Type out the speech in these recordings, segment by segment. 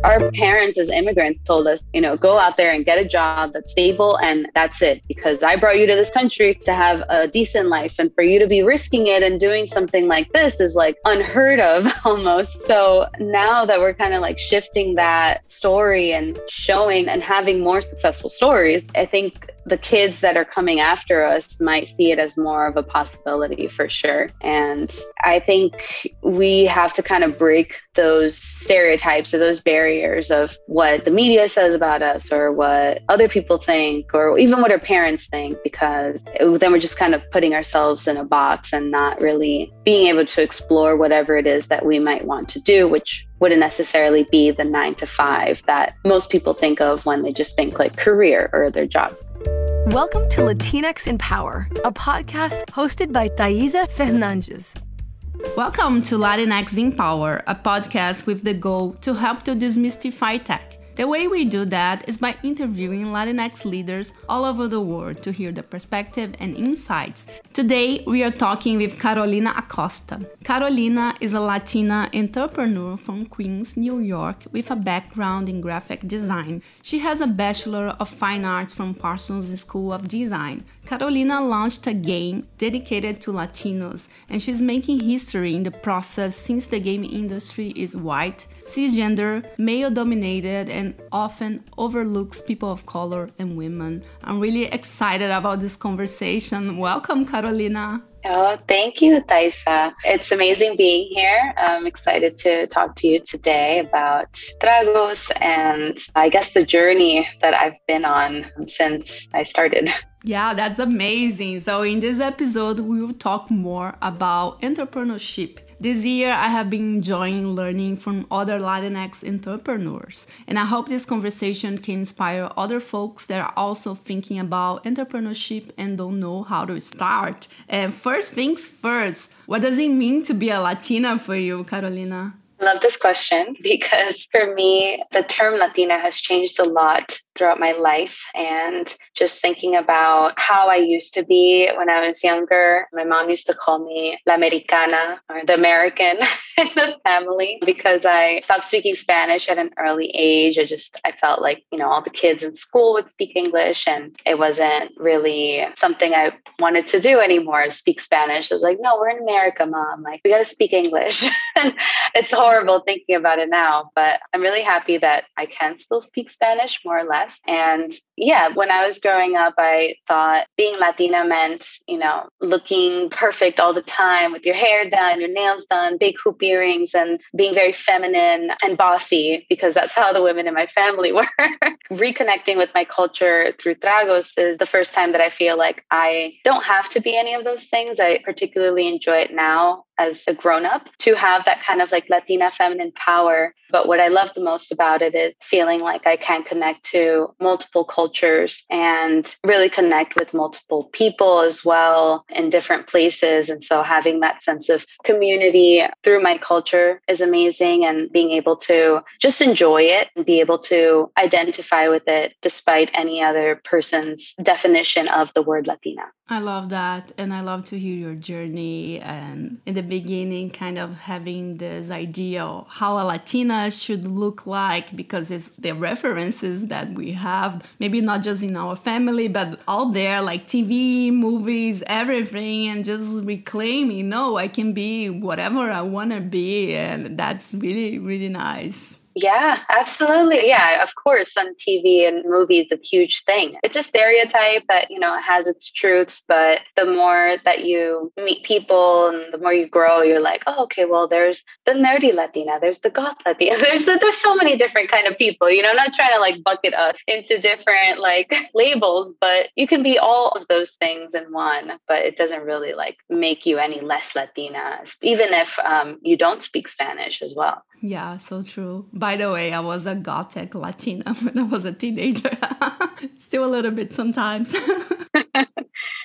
Our parents as immigrants told us, go out there and get a job that's stable and that's it. Because I brought you to this country to have a decent life. And for you to be risking it and doing something like this is like unheard of almost. So now that we're kind of like shifting that story and showing and having more successful stories, I think the kids that are coming after us might see it as more of a possibility for sure. And I think we have to kind of break those stereotypes or those barriers of what the media says about us or what other people think or even what our parents think, because then we're just kind of putting ourselves in a box and not really being able to explore whatever it is that we might want to do, which wouldn't necessarily be the 9 to 5 that most people think of when they just think like career or their job. Welcome to Latinx in Power, a podcast hosted by Thaisa Fernandes. Welcome to Latinx in Power, a podcast with the goal to help to demystify tech. The way we do that is by interviewing Latinx leaders all over the world to hear the perspective and insights. Today, we are talking with Carolina Acosta. Carolina is a Latina entrepreneur from Queens, New York, with a background in graphic design. She has a Bachelor of Fine Arts from Parsons School of Design. Carolina launched a game dedicated to Latinos, and she's making history in the process since the game industry is white, cisgender, male-dominated, and often overlooks people of color and women. I'm really excited about this conversation. Welcome, Carolina. Oh, thank you, Thaisa. It's amazing being here. I'm excited to talk to you today about Tragos and I guess the journey that I've been on since I started. Yeah, that's amazing. So in this episode, we will talk more about entrepreneurship. This year, I have been enjoying learning from other Latinx entrepreneurs. And I hope this conversation can inspire other folks that are also thinking about entrepreneurship and don't know how to start. And first things first, what does it mean to be a Latina for you, Carolina? I love this question because for me, the term Latina has changed a lot throughout my life. And just thinking about how I used to be when I was younger, my mom used to call me La Americana, or the American in the family, because I stopped speaking Spanish at an early age. I felt like, all the kids in school would speak English and it wasn't really something I wanted to do anymore, speak Spanish. I was like, no, we're in America, Mom. Like, we got to speak English. And it's horrible thinking about it now, but I'm really happy that I can still speak Spanish more or less. And yeah, when I was growing up, I thought being Latina meant, looking perfect all the time with your hair done, your nails done, big hoop earrings, and being very feminine and bossy, because that's how the women in my family were. Reconnecting with my culture through Tragos is the first time that I feel like I don't have to be any of those things. I particularly enjoy it now as a grown-up to have that kind of like Latina feminine power. But what I love the most about it is feeling like I can connect to multiple cultures and really connect with multiple people as well in different places. And so having that sense of community through my culture is amazing, and being able to just enjoy it and be able to identify with it despite any other person's definition of the word Latina. I love that. And I love to hear your journey. And in the beginning, kind of having this idea of how a Latina should look like, because it's the references that we have, maybe not just in our family, but out there, like TV, movies, everything, and just reclaiming, no, I can be whatever I want to be. And that's really, really nice. Yeah, absolutely. Yeah, of course, on TV and movies, a huge thing. It's a stereotype that, has its truths, but the more that you meet people and the more you grow, you're like, oh, okay, well, there's the nerdy Latina, there's the goth Latina, there's so many different kind of people, I'm not trying to like bucket us into different like labels, but you can be all of those things in one, but it doesn't really like make you any less Latina, even if you don't speak Spanish as well. Yeah, so true. By the way, I was a gothic Latina when I was a teenager. Still a little bit sometimes.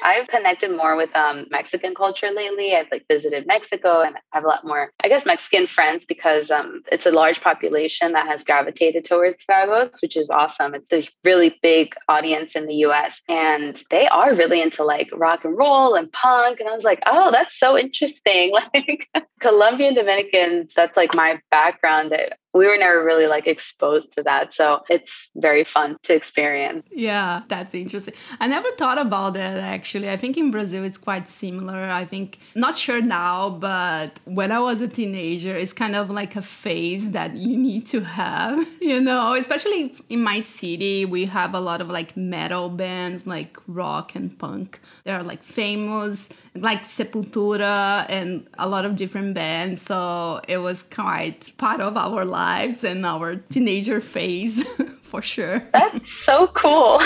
I've connected more with Mexican culture lately. I've visited Mexico and I have a lot more, I guess, Mexican friends because it's a large population that has gravitated towards Tragos, which is awesome. It's a really big audience in the US and they are really into rock and roll and punk. And I was like, oh, that's so interesting. Colombian Dominicans, that's my background. we were never really like exposed to that. So it's very fun to experience. Yeah, that's interesting. I never thought about that, actually. I think in Brazil it's quite similar. I think, not sure now, but when I was a teenager, it's kind of like a phase that you need to have, especially in my city, we have a lot of like metal bands, like rock and punk. They're like famous, like Sepultura and a lot of different bands. So it was quite part of our lives and our teenager phase for sure. That's so cool.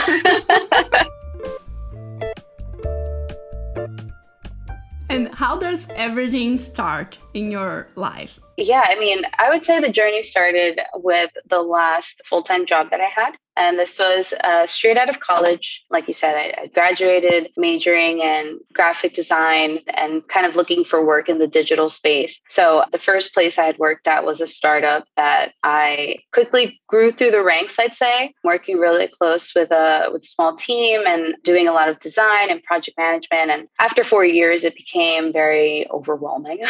And how does everything start in your life? Yeah, I mean, I would say the journey started with the last full-time job that I had. And this was straight out of college. Like you said, I graduated majoring in graphic design and kind of looking for work in the digital space. So the first place I had worked at was a startup that I quickly grew through the ranks, I'd say, working really close with a small team and doing a lot of design and project management. And after 4 years, it became very overwhelming.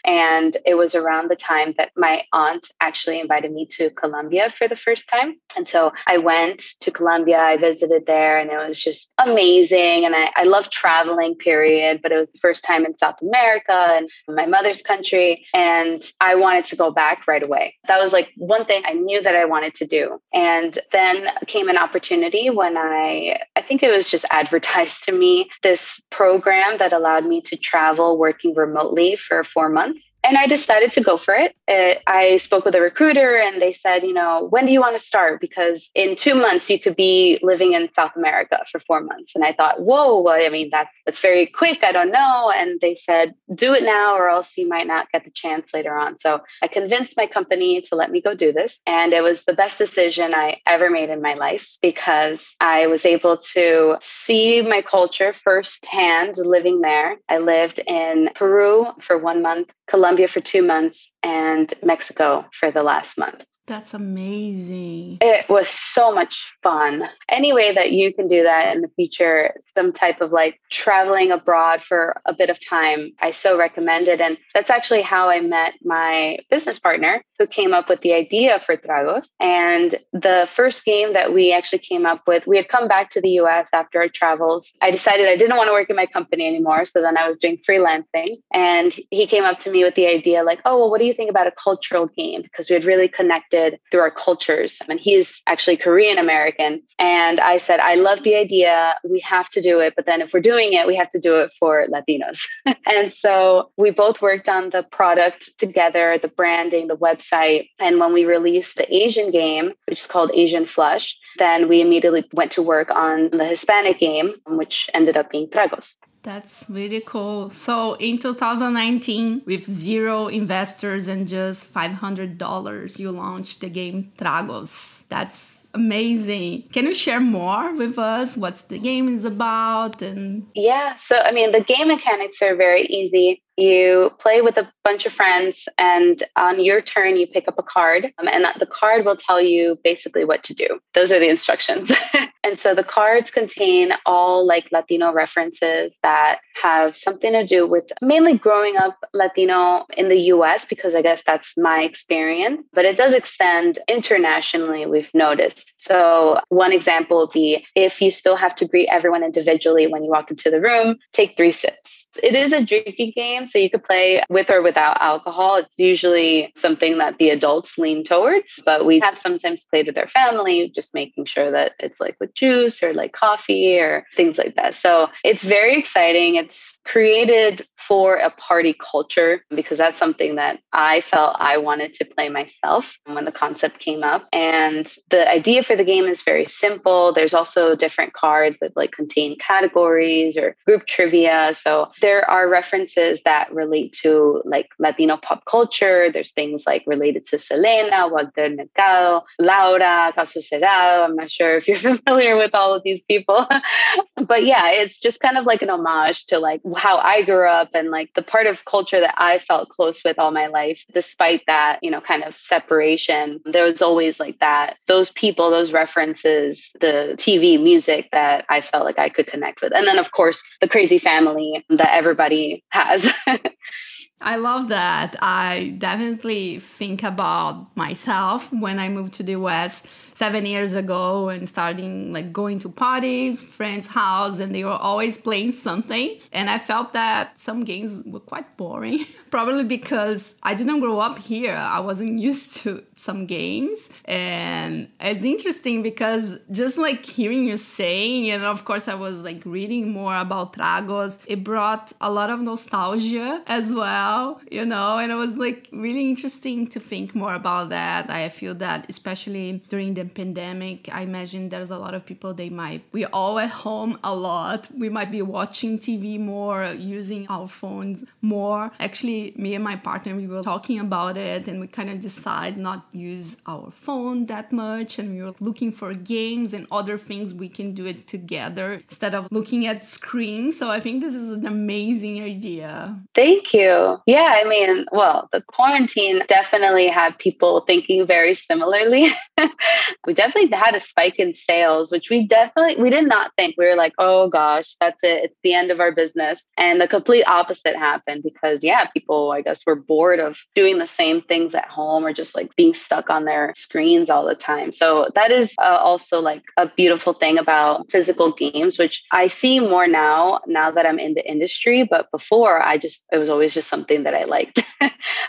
And it was around the time that my aunt actually invited me to Colombia for the first time. And so I went to Colombia, I visited there, and it was just amazing. And I love traveling, period, but it was the first time in South America and my mother's country. And I wanted to go back right away. That was like one thing I knew that I wanted to do. And then came an opportunity when I think it was just advertised to me, this program that allowed me to travel working remotely for 4 months. And I decided to go for it. I spoke with a recruiter and they said, when do you want to start? Because in 2 months, you could be living in South America for 4 months. And I thought, whoa, I mean, that's very quick. I don't know. And they said, do it now or else you might not get the chance later on. So I convinced my company to let me go do this. And it was the best decision I ever made in my life because I was able to see my culture firsthand living there. I lived in Peru for 1 month, Colombia for 2 months, and Mexico for the last month. That's amazing. It was so much fun. Any way that you can do that in the future, some type of like traveling abroad for a bit of time, I so recommend it. And that's actually how I met my business partner who came up with the idea for Tragos. And the first game that we actually came up with, we had come back to the US after our travels. I decided I didn't want to work in my company anymore. So then I was doing freelancing. And he came up to me with the idea like, oh, well, what do you think about a cultural game? Because we had really connected through our cultures. And he's actually Korean American. And I said, I love the idea. We have to do it. But then if we're doing it, we have to do it for Latinos. And so we both worked on the product together, the branding, the website. And when we released the Asian game, which is called Asian Flush, then we immediately went to work on the Hispanic game, which ended up being Tragos. That's really cool. So in 2019, with 0 investors and just $500, you launched the game Tragos. That's amazing. Can you share more with us what the game is about? Yeah, so I mean, the game mechanics are very easy. You play with a bunch of friends and on your turn, you pick up a card and the card will tell you basically what to do. Those are the instructions. And so the cards contain all like Latino references that have something to do with mainly growing up Latino in the US, because I guess that's my experience, but it does extend internationally, we've noticed. So one example would be if you still have to greet everyone individually when you walk into the room, take 3 sips. It is a drinking game, so you could play with or without alcohol. It's usually something that the adults lean towards, but we have sometimes played with our family, just making sure that it's like with juice or like coffee or things like that. So it's very exciting. It's created for a party culture because that's something that I felt I wanted to play myself when the concept came up. And the idea for the game is very simple. There's also different cards that like contain categories or group trivia. So there are references that relate to like Latino pop culture. There's things like related to Selena, Walter Mercado, Laura, Caso Cerrado. I'm not sure if you're familiar with all of these people. But yeah, it's just kind of like an homage to like how I grew up and like the part of culture that I felt close with all my life. Despite that, kind of separation, there was always like that, those people, those references, the TV, music that I felt like I could connect with. And then of course, the crazy family that everybody has. I love that. I definitely think about myself when I moved to the US 7 years ago and starting like going to parties, friends' house, and they were always playing something. And I felt that some games were quite boring, probably because I didn't grow up here. I wasn't used to some games. And it's interesting because just like hearing you saying, and of course I was like reading more about tragos, it brought a lot of nostalgia as well, you know, and it was like really interesting to think more about that. I feel that especially during the pandemic, I imagine there's a lot of people, we're all at home a lot. We might be watching TV more, using our phones more. Actually, me and my partner, we were talking about it and we kind of decide not use our phone that much. And we were looking for games and other things we can do it together instead of looking at screens. So I think this is an amazing idea. Thank you. Yeah, I mean, well, the quarantine definitely had people thinking very similarly. We definitely had a spike in sales, which we did not think. We were like, oh gosh, that's it. It's the end of our business. And the complete opposite happened because, yeah, people, I guess, were bored of doing the same things at home or just like being stuck on their screens all the time. So that is also like a beautiful thing about physical games, which I see more now that I'm in the industry. But before, it was always just something that I liked.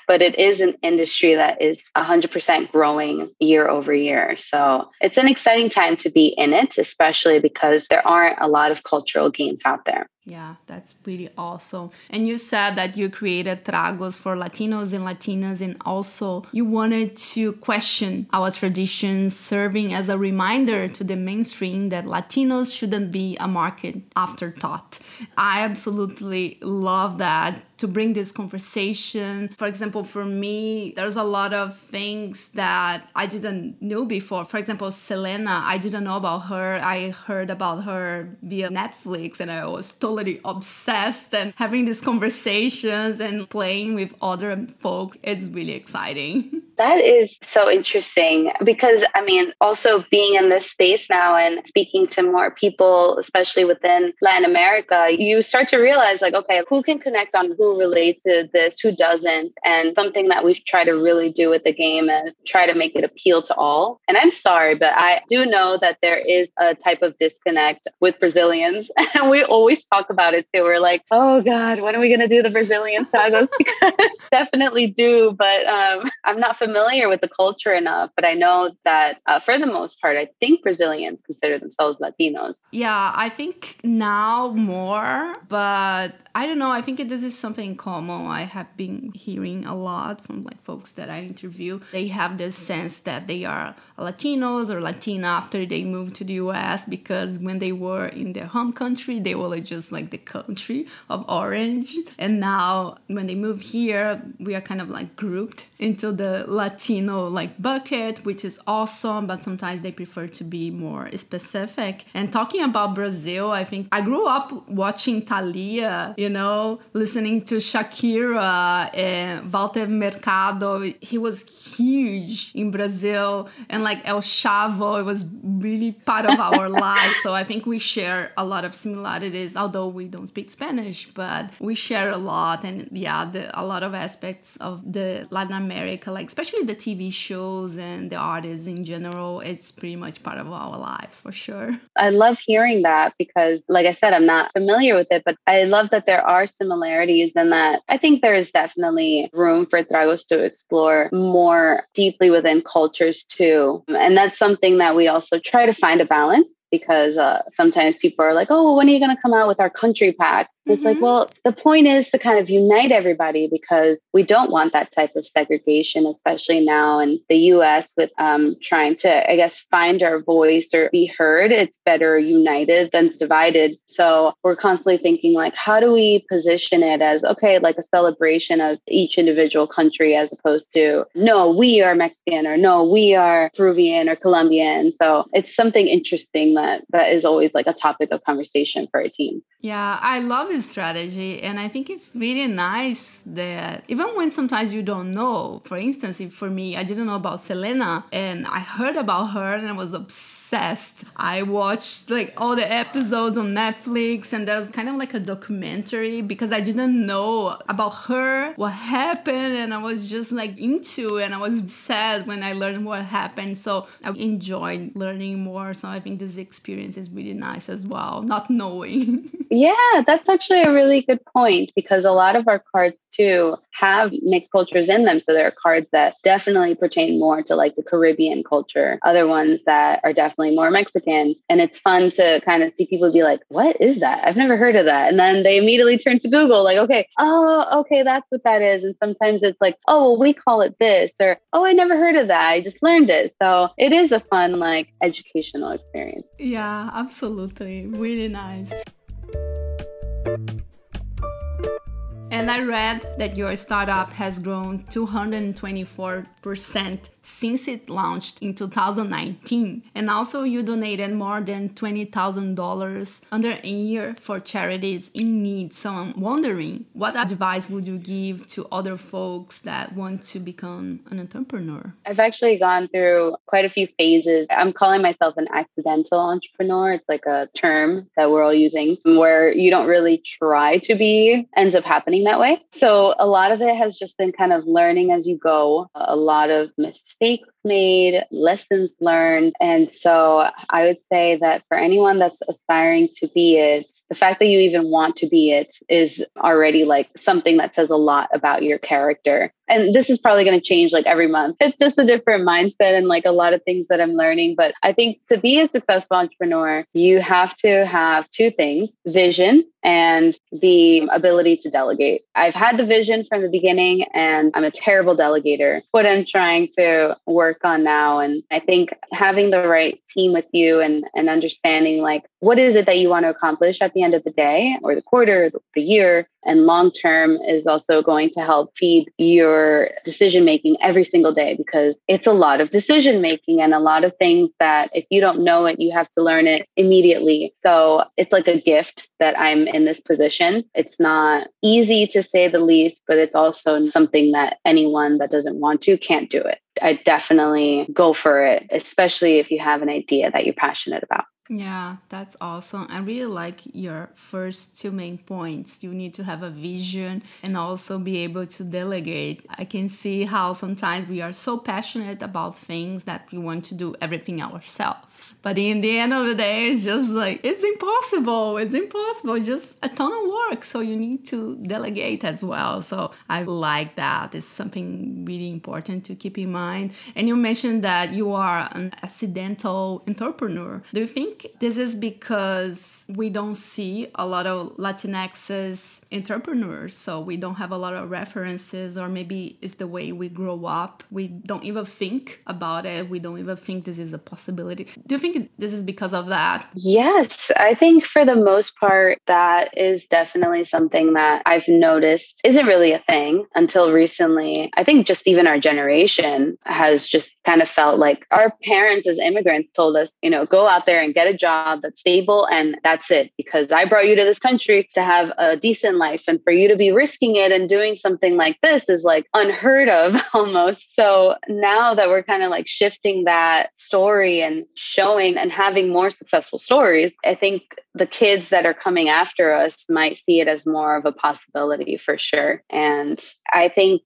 But it is an industry that is 100% growing year over year. So it's an exciting time to be in it, especially because there aren't a lot of cultural games out there. Yeah, that's really awesome. And you said that you created tragos for Latinos and Latinas, and also you wanted to question our traditions, serving as a reminder to the mainstream that Latinos shouldn't be a market afterthought. I absolutely love that, to bring this conversation. For example, for me, there's a lot of things that I didn't know before. For example, Selena, I didn't know about her. I heard about her via Netflix and I was totally obsessed, and having these conversations and playing with other folk, it's really exciting. That is so interesting because, I mean, also being in this space now and speaking to more people, especially within Latin America, you start to realize like, okay, who can connect on who relates to this, who doesn't. And something that we've tried to really do with the game is try to make it appeal to all. And I'm sorry, but I do know that there is a type of disconnect with Brazilians. And we always talk about it too. We're like, oh God, when are we going to do the Brazilian tacos? Because definitely do. But I'm not familiar with the culture enough, but I know that for the most part, I think Brazilians consider themselves Latinos. Yeah, I think now more, but I don't know. I think this is something common. I have been hearing a lot from like folks that I interview. They have this sense that they are Latinos or Latina after they moved to the US, because when they were in their home country, they were like just like the country of orange. And now when they move here, we are kind of like grouped into the Latino like bucket, which is awesome, but sometimes they prefer to be more specific. And talking about Brazil, I think I grew up watching Thalia, you know, listening to Shakira and Walter Mercado. He was huge in Brazil, and like El Chavo, it was really part of our lives. So I think we share a lot of similarities, although we don't speak Spanish, but we share a lot. And yeah, a lot of aspects of the Latin America, like especially the TV shows and the artists in general, it's pretty much part of our lives for sure. I love hearing that because, like I said, I'm not familiar with it, but I love that there are similarities and that I think there is definitely room for Tragos to explore more deeply within cultures too. And that's something that we also try to find a balance, because sometimes people are like, oh, well, when are you going to come out with our country pack? It's like, well, the point is to kind of unite everybody, because we don't want that type of segregation, especially now in the US with trying to, I guess, find our voice or be heard. It's better united than divided. So we're constantly thinking like, how do we position it as, okay, like a celebration of each individual country, as opposed to, no, we are Mexican, or no, we are Peruvian or Colombian. So it's something interesting that is always like a topic of conversation for our team. Yeah, I love this strategy. And I think it's really nice that even when sometimes you don't know, for instance, if for me, I didn't know about Selena and I heard about her and I was obsessed obsessed. I watched like all the episodes on Netflix, and there's kind of like a documentary because I didn't know about her, what happened, and I was just like into it, and I was sad when I learned what happened. So I enjoyed learning more. So I think this experience is really nice as well, not knowing. Yeah, that's actually a really good point, because a lot of our cards too have mixed cultures in them. So there are cards that definitely pertain more to like the Caribbean culture, other ones that are definitely more Mexican. And it's fun to kind of see people be like, what is that? I've never heard of that. And then they immediately turn to Google like, okay, that's what that is. And sometimes it's like, oh, well, we call it this, or, oh, I never heard of that. I just learned it. So it is a fun, like, educational experience. Yeah, absolutely. Really nice. And I read that your startup has grown 224% since it launched in 2019. And also you donated more than $20,000 under a year for charities in need. So I'm wondering, what advice would you give to other folks that want to become an entrepreneur? I've actually gone through quite a few phases. I'm calling myself an accidental entrepreneur. It's like a term that we're all using where you don't really try to be, ends up happening that way. So a lot of it has just been kind of learning as you go, a lot of mistakes made, lessons learned. And so I would say that for anyone that's aspiring to be it, the fact that you even want to be it is already like something that says a lot about your character. And this is probably going to change like every month. It's just a different mindset and like a lot of things that I'm learning. But I think to be a successful entrepreneur, you have to have two things: vision and the ability to delegate. I've had the vision from the beginning and I'm a terrible delegator. What I'm trying to work on now. And I think having the right team with you and understanding like, what is it that you want to accomplish at the end of the day or the quarter, the year, and long term is also going to help feed your decision making every single day, because it's a lot of decision making and a lot of things that if you don't know it, you have to learn it immediately. So it's like a gift that I'm in this position. It's not easy to say the least, but it's also something that anyone that doesn't want to can't do it. I definitely go for it, especially if you have an idea that you're passionate about. Yeah, that's awesome. I really like your first two main points. You need to have a vision and also be able to delegate. I can see how sometimes we are so passionate about things that we want to do everything ourselves. But in the end of the day, it's just like, it's impossible. It's just a ton of work. So you need to delegate as well. So I like that. It's something really important to keep in mind. And you mentioned that you are an accidental entrepreneur. Do you think this is because we don't see a lot of Latinx entrepreneurs, so we don't have a lot of references, or maybe it's the way we grow up. We don't even think about it. We don't even think this is a possibility. Do you think this is because of that? Yes, I think for the most part, that is definitely something that I've noticed isn't really a thing until recently. I think just even our generation has just kind of felt like our parents as immigrants told us, go out there and get a job that's stable and that's it, because I brought you to this country to have a decent life, and for you to be risking it and doing something like this is like unheard of almost. So now that we're kind of like shifting that story and showing and having more successful stories, I think the kids that are coming after us might see it as more of a possibility for sure. And I think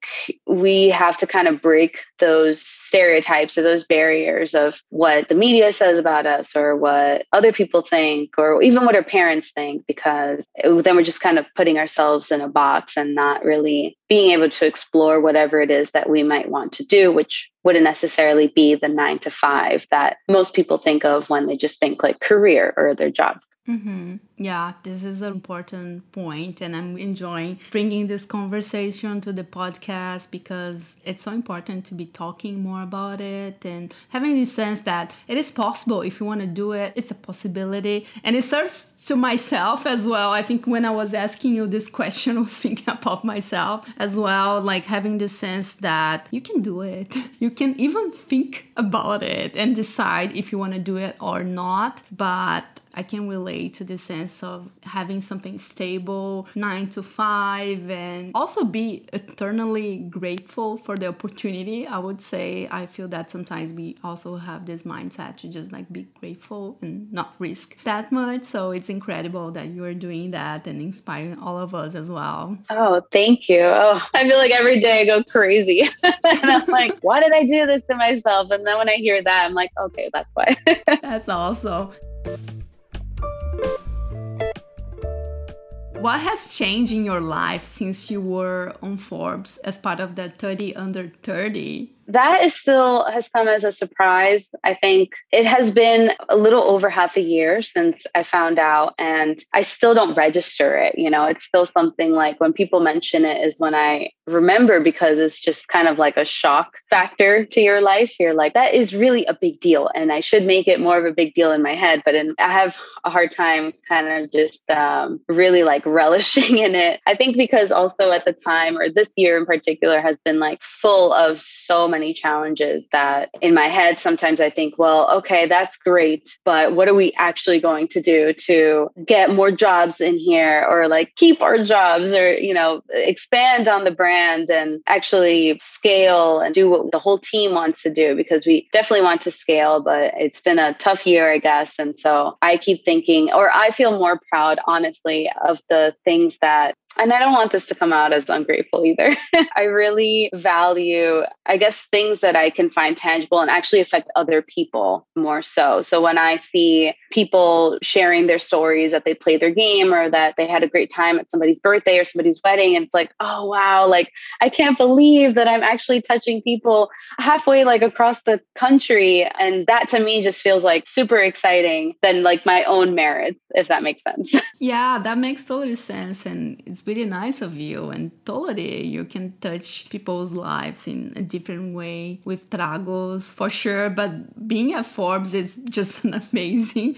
we have to kind of break those stereotypes or those barriers of what the media says about us or what other people think or even what our parents think, because then we're just kind of putting ourselves in a box and not really being able to explore whatever it is that we might want to do, which wouldn't necessarily be the 9 to 5 that most people think of when they just think like career or their job. Mm-hmm. Yeah, this is an important point, and I'm enjoying bringing this conversation to the podcast because it's so important to be talking more about it and having this sense that it is possible. If you want to do it, it's a possibility, and it serves to myself as well. I think when I was asking you this question, I was thinking about myself as well, like having the sense that you can do it. You can even think about it and decide if you want to do it or not, but I can relate to the sense of having something stable, 9 to 5, and also be eternally grateful for the opportunity. I would say I feel that sometimes we also have this mindset to just like be grateful and not risk that much. So it's incredible that you're doing that and inspiring all of us as well. Oh, thank you. Oh, I feel like every day I go crazy. And I'm like, why did I do this to myself? And then when I hear that, I'm like, okay, that's why. That's awesome. What has changed in your life since you were on Forbes as part of the 30 under 30? That is still has come as a surprise. I think it has been a little over half a year since I found out, and I still don't register it. You know, it's still something like when people mention it is when I remember, because it's just kind of like a shock factor to your life. You're like, that is really a big deal. And I should make it more of a big deal in my head. But I have a hard time kind of just really like relishing in it. I think because also at the time, or this year in particular, has been like full of so many challenges that in my head, sometimes I think, well, okay, that's great, but what are we actually going to do to get more jobs in here, or like keep our jobs, or, you know, expand on the brand and actually scale and do what the whole team wants to do, because we definitely want to scale, but it's been a tough year, I guess. And so I keep thinking, or I feel more proud, honestly, of the things that, and I don't want this to come out as ungrateful either. I really value, I guess, things that I can find tangible and actually affect other people more so. So when I see people sharing their stories that they played their game, or that they had a great time at somebody's birthday or somebody's wedding, and it's like, oh, wow, like, I can't believe that I'm actually touching people halfway like across the country. And that to me just feels like super exciting than like my own merits, if that makes sense. Yeah, that makes totally sense. And it's really nice of you. And totally, you can touch people's lives in a different way with Tragos, for sure. But being at Forbes is just an amazing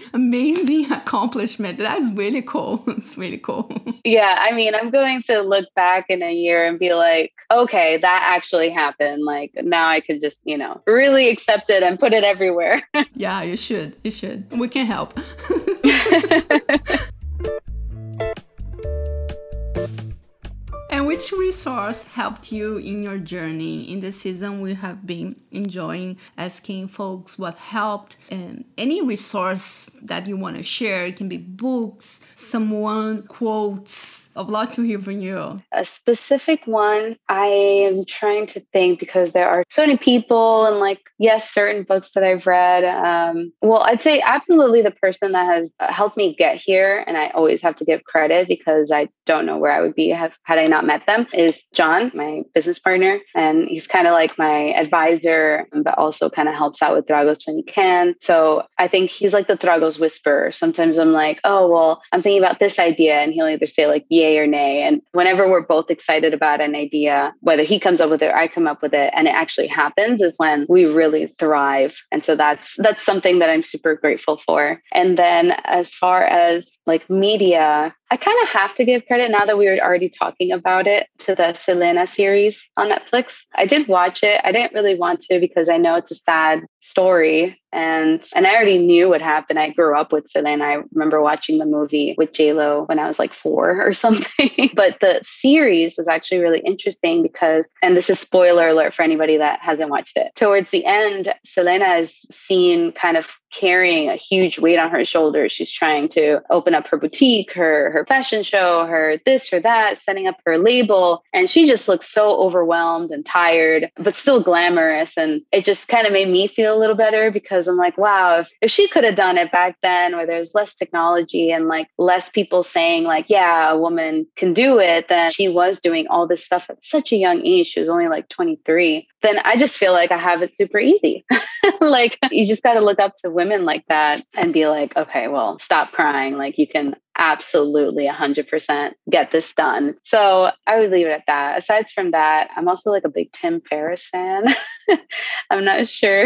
accomplishment. That's really cool. It's really cool. Yeah, I mean, I'm going to look back in a year and be like, okay, that actually happened. Like, now I can just, you know, really accept it and put it everywhere. Yeah, you should. You should. We can help. And which resource helped you in your journey? In the season, we have been enjoying asking folks what helped, and any resource that you want to share. It can be books, someone, quotes. I'd love to hear from you. A specific one, I am trying to think, because there are so many people and like, yes, certain books that I've read. Well, I'd say absolutely the person that has helped me get here, and I always have to give credit because I don't know where I would be had I not met them, is John, my business partner. And he's kind of like my advisor, but also kind of helps out with Dragos when he can. So I think he's like the Dragos whisperer. Sometimes I'm like, oh, well, I'm thinking about this idea. And he'll either say like, yay or nay. And whenever we're both excited about an idea, whether he comes up with it or I come up with it, and it actually happens, is when we really thrive. And so that's something that I'm super grateful for. And then as far as like media, I kind of have to give credit, now that we were already talking about it, to the Selena series on Netflix. I did watch it. I didn't really want to, because I know it's a sad story. And I already knew what happened. I grew up with Selena. I remember watching the movie with J-Lo when I was like 4 or something. But the series was actually really interesting because, and this is spoiler alert for anybody that hasn't watched it, towards the end, Selena is seen kind of carrying a huge weight on her shoulders. She's trying to open up her boutique, her fashion show, her this or that, setting up her label. And she just looks so overwhelmed and tired, but still glamorous. And it just kind of made me feel a little better, because I'm like, wow, if she could have done it back then, where there's less technology and like less people saying like, yeah, a woman can do it, then she was doing all this stuff at such a young age. She was only like 23. Then I just feel like I have it super easy. Like, you just got to look up to women like that and be like, okay, well, stop crying. Like, you can absolutely 100% get this done. So I would leave it at that. Aside from that, I'm also like a big Tim Ferriss fan. I'm not sure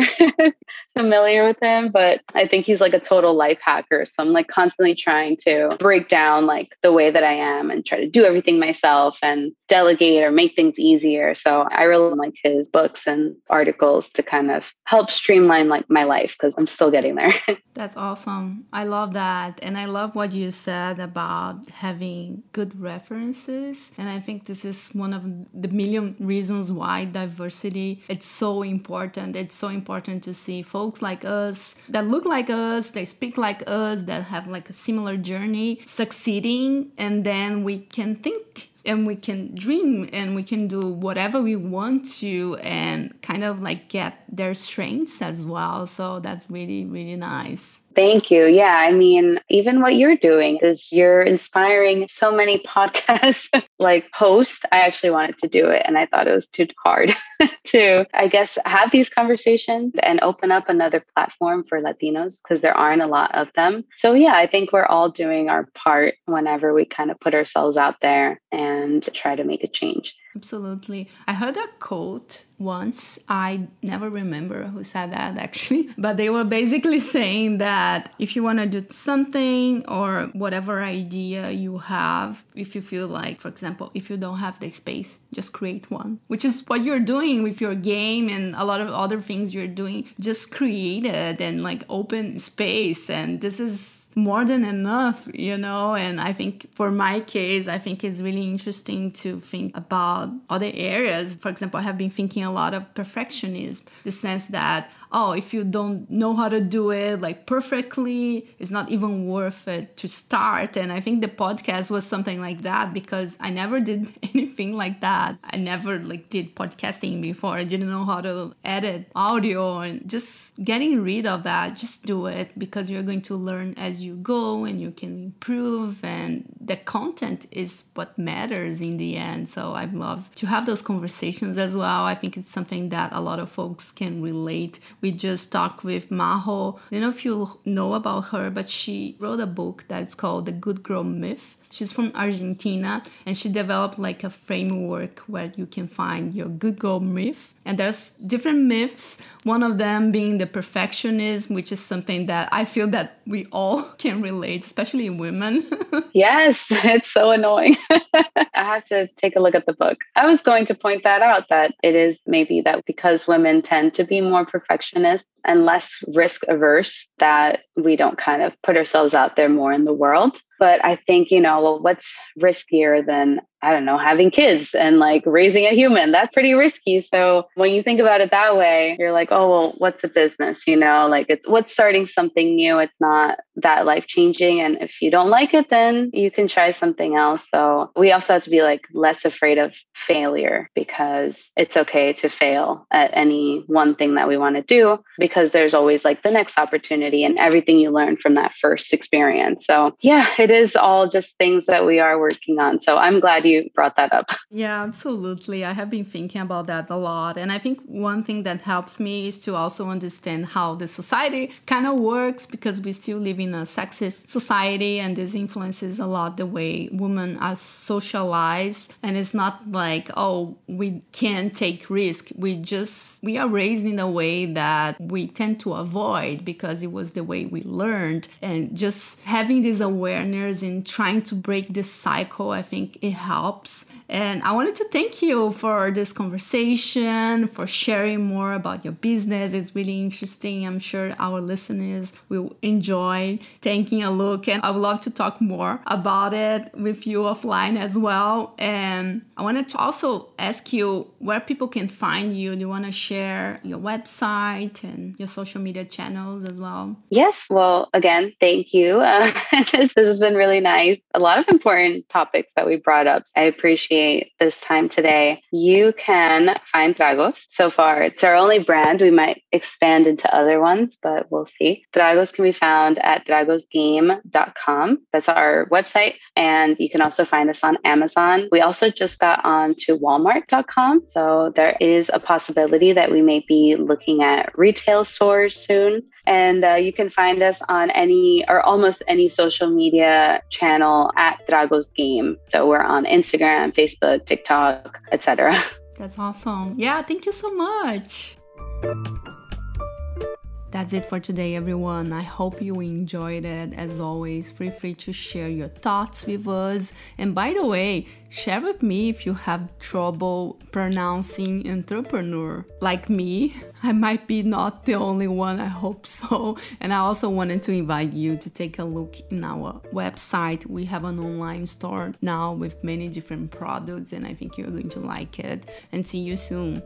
familiar with him, but I think he's like a total life hacker. So I'm like constantly trying to break down like the way that I am and try to do everything myself and delegate or make things easier. So I really like his books and articles to kind of help streamline like my life because I'm still getting there. That's awesome. I love that. And I love what you said about having good references. And I think this is one of the million reasons why diversity, it's so important. It's so important to see folks like us that look like us, they speak like us, that have like a similar journey succeeding. And then we can think and we can dream and we can do whatever we want to and kind of like get their strengths as well. So that's really, really nice. Thank you. Yeah, I mean, even what you're doing is you're inspiring so many podcasts like host. I actually wanted to do it and I thought it was too hard to, I guess, have these conversations and open up another platform for Latinos because there aren't a lot of them. So yeah, I think we're all doing our part whenever we kind of put ourselves out there and try to make a change. Absolutely. I heard a quote once. I never remember who said that actually, but they were basically saying that if you want to do something or whatever idea you have, if you feel like, for example, if you don't have the space, just create one, which is what you're doing with your game and a lot of other things you're doing. Just create it and like open space. And this is more than enough, and I think for my case, I think it's really interesting to think about other areas. For example, I have been thinking a lot of perfectionism, the sense that if you don't know how to do it like perfectly, it's not even worth it to start. And I think the podcast was something like that because I never did anything like that. I never did podcasting before. I didn't know how to edit audio, and just getting rid of that. Just do it because you're going to learn as you go and you can improve, and the content is what matters in the end. So I'd love to have those conversations as well. I think it's something that a lot of folks can relate. We just talked with Majo. I don't know if you know about her, but she wrote a book that is called The Good Girl Myth. She's from Argentina, and she developed like a framework where you can find your good girl myth. And there's different myths, one of them being the perfectionism, which is something that I feel that we all can relate, especially women. Yes, it's so annoying. I have to take a look at the book. I was going to point that out, that it is maybe that because women tend to be more perfectionist and less risk averse, that we don't kind of put ourselves out there more in the world. But I think, what's riskier than, I don't know, having kids and like raising a human? That's pretty risky. So when you think about it that way, you're like, oh, well, what's a business? What's starting something new? It's not that life changing. And if you don't like it, then you can try something else. So we also have to be like less afraid of failure, because it's okay to fail at any one thing that we want to do, because there's always like the next opportunity and everything you learn from that first experience. So yeah, it is all just things that we are working on. So I'm glad you brought that up. Yeah, absolutely. I have been thinking about that a lot. And I think one thing that helps me is to also understand how the society kind of works, because we still live in a sexist society, and this influences a lot the way women are socialized. And it's not like, we can't take risk. We are raised in a way that we tend to avoid because it was the way we learned. And just having this awareness and trying to break this cycle, I think it helps. And I wanted to thank you for this conversation, for sharing more about your business. It's really interesting. I'm sure our listeners will enjoy taking a look, and I would love to talk more about it with you offline as well. And I wanted to also ask you where people can find you. Do you want to share your website and your social media channels as well? Yes. Well, again, thank you. This has been really nice. A lot of important topics that we brought up. I appreciate this time today. You can find Tragos. So far, it's our only brand. We might expand into other ones, but we'll see. Tragos can be found at tragosgame.com. That's our website. And you can also find us on Amazon. We also just got on to walmart.com. So there is a possibility that we may be looking at retail stores soon. And you can find us on any or almost any social media channel at Tragos Game. So we're on Instagram, Facebook, TikTok, etc. That's awesome. Yeah, thank you so much. That's it for today, everyone. I hope you enjoyed it. As always, feel free to share your thoughts with us. And by the way, share with me if you have trouble pronouncing entrepreneur. Like me, I might be not the only one, I hope so. And I also wanted to invite you to take a look in our website. We have an online store now with many different products, and I think you're going to like it. And see you soon.